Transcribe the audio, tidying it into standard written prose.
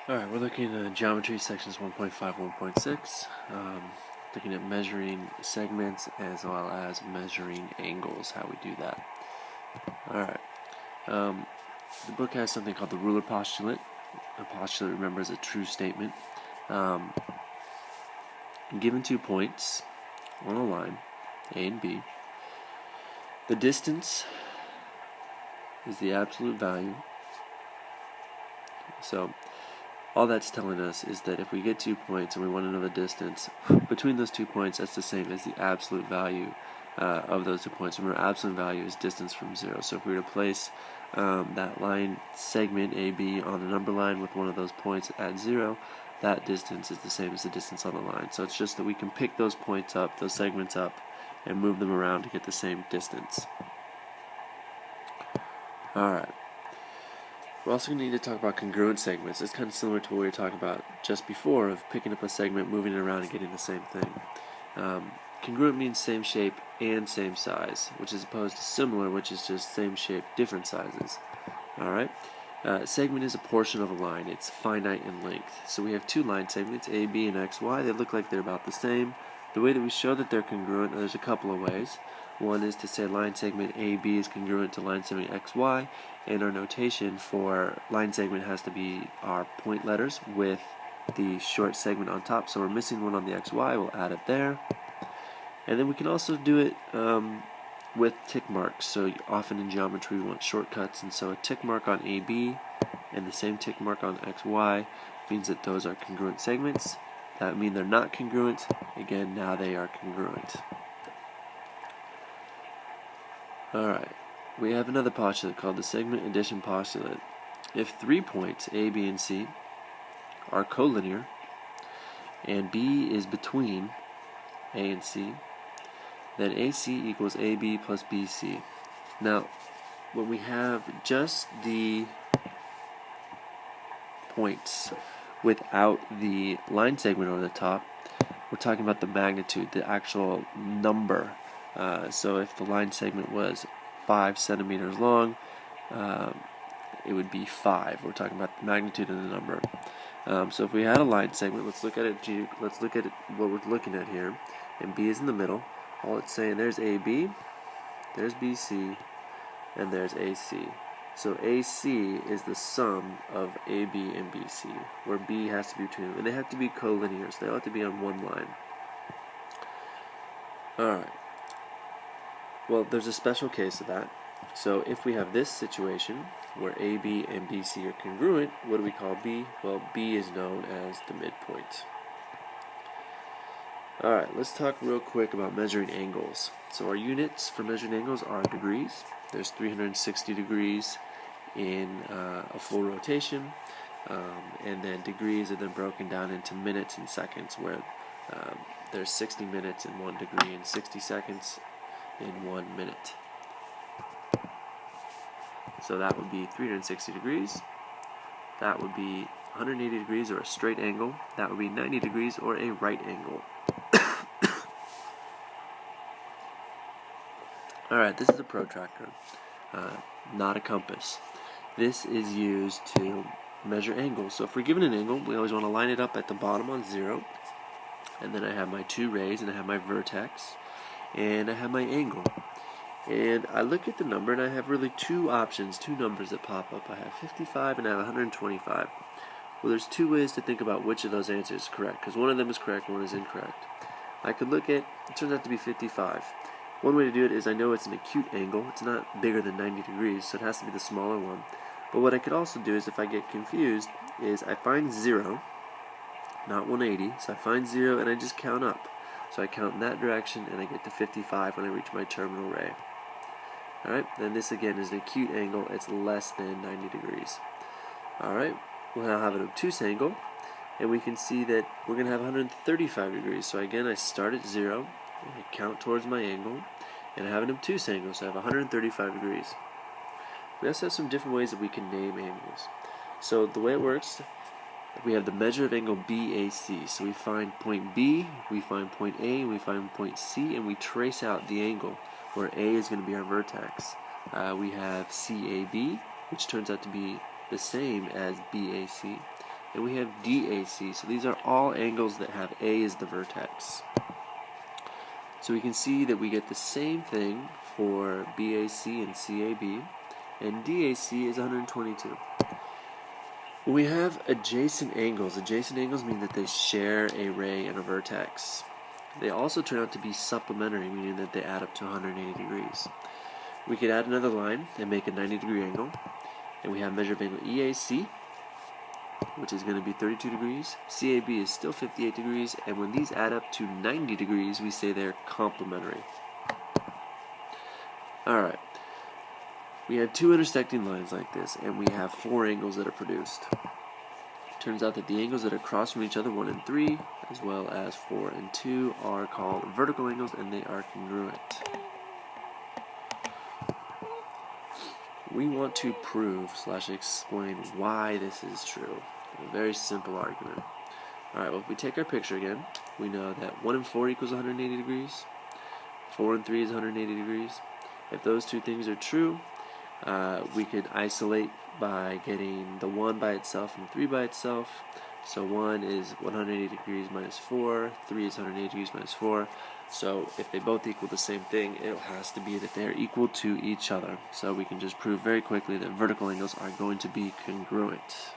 Alright, we're looking at geometry sections 1.5, 1.6, looking at measuring segments as well as measuring angles, how we do that. Alright, the book has something called the ruler postulate. A postulate, remember, is a true statement. Given 2 points on a line, A and B, the distance is the absolute value. So all that's telling us is that if we get 2 points and we want to know the distance between those 2 points, that's the same as the absolute value of those 2 points. Remember, absolute value is distance from 0. So if we were to place that line segment AB on the number line with one of those points at 0, that distance is the same as the distance on the line. So it's just that we can pick those points up, those segments up, and move them around to get the same distance. Alright. We're also going to need to talk about congruent segments. It's kind of similar to what we were talking about just before of picking up a segment, moving it around, and getting the same thing. Congruent means same shape and same size, which is opposed to similar, which is just same shape, different sizes. Alright? Segment is a portion of a line. It's finite in length. So we have 2 line segments, AB and XY. They look like they're about the same. The way that we show that they're congruent, there's a couple of ways. One is to say line segment AB is congruent to line segment XY, and our notation for line segment has to be our point letters with the short segment on top. So we're missing one on the XY, we'll add it there. And then we can also do it with tick marks. So often in geometry we want shortcuts, and so a tick mark on AB and the same tick mark on XY means that those are congruent segments. That would mean they're not congruent. Again, now they are congruent. Alright, we have another postulate called the segment addition postulate. If 3 points, A, B, and C, are collinear, and B is between A and C, then AC equals AB plus BC. Now, when we have just the points without the line segment over the top, we're talking about the magnitude, the actual number. So if the line segment was 5 centimeters long, it would be 5. We're talking about the magnitude of the number. So if we had a line segment, let's look at it. Let's look at it, what we're looking at here, and B is in the middle. All it's saying, there's AB, there's BC, and there's AC. So AC is the sum of AB and BC, where B has to be between them, and they have to be collinear, so they have to be on one line. Alright. Well, there's a special case of that. So if we have this situation where AB and BC are congruent, what do we call B? Well, B is known as the midpoint. Alright, let's talk real quick about measuring angles. So our units for measuring angles are degrees. There's 360 degrees in a full rotation, and then degrees are then broken down into minutes and seconds, where there's 60 minutes in 1 degree and 60 seconds in 1 minute. So that would be 360 degrees. That would be 180 degrees, or a straight angle. That would be 90 degrees, or a right angle. Alright, this is a protractor, not a compass. This is used to measure angles. So if we're given an angle, we always want to line it up at the bottom on 0. And then I have my 2 rays, and I have my vertex, and I have my angle. And I look at the number, and I have really 2 options, 2 numbers that pop up. I have 55 and I have 125. Well, there's 2 ways to think about which of those answers is correct, because one of them is correct, one is incorrect. I could look at, it turns out to be 55. One way to do it is I know it's an acute angle. It's not bigger than 90 degrees, so it has to be the smaller one. But what I could also do is, if I get confused, is I find 0, not 180, so I find 0 and I just count up. So I count in that direction and I get to 55 when I reach my terminal ray. Alright, then this again is an acute angle. It's less than 90 degrees. Alright, we'll now have an obtuse angle, and we can see that we're going to have 135 degrees. So again, I start at 0, and I count towards my angle, and I have an obtuse angle, so I have 135 degrees. We also have some different ways that we can name angles. So the way it works, we have the measure of angle BAC. So we find point B, we find point A, we find point C, and we trace out the angle, where A is going to be our vertex. We have CAB, which turns out to be the same as BAC. and we have DAC. So these are all angles that have A as the vertex. So we can see that we get the same thing for BAC and CAB, and DAC is 122. When we have adjacent angles mean that they share a ray and a vertex. They also turn out to be supplementary, meaning that they add up to 180 degrees. We could add another line and make a 90-degree angle, and we have measure of angle EAC, which is going to be 32 degrees. CAB is still 58 degrees, and when these add up to 90 degrees, we say they're complementary. Alright, we have two intersecting lines like this, and we have four angles that are produced. Turns out that the angles that are across from each other, 1 and 3, as well as 4 and 2, are called vertical angles, and they are congruent. We want to prove / explain why this is true. A very simple argument. Alright, well, if we take our picture again, we know that 1 and 4 equals 180 degrees, 4 and 3 is 180 degrees. If those two things are true, we could isolate by getting the 1 by itself and 3 by itself. So 1 is 180 degrees minus 4, 3 is 180 degrees minus 4. So if they both equal the same thing, it has to be that they're equal to each other. So we can just prove very quickly that vertical angles are going to be congruent.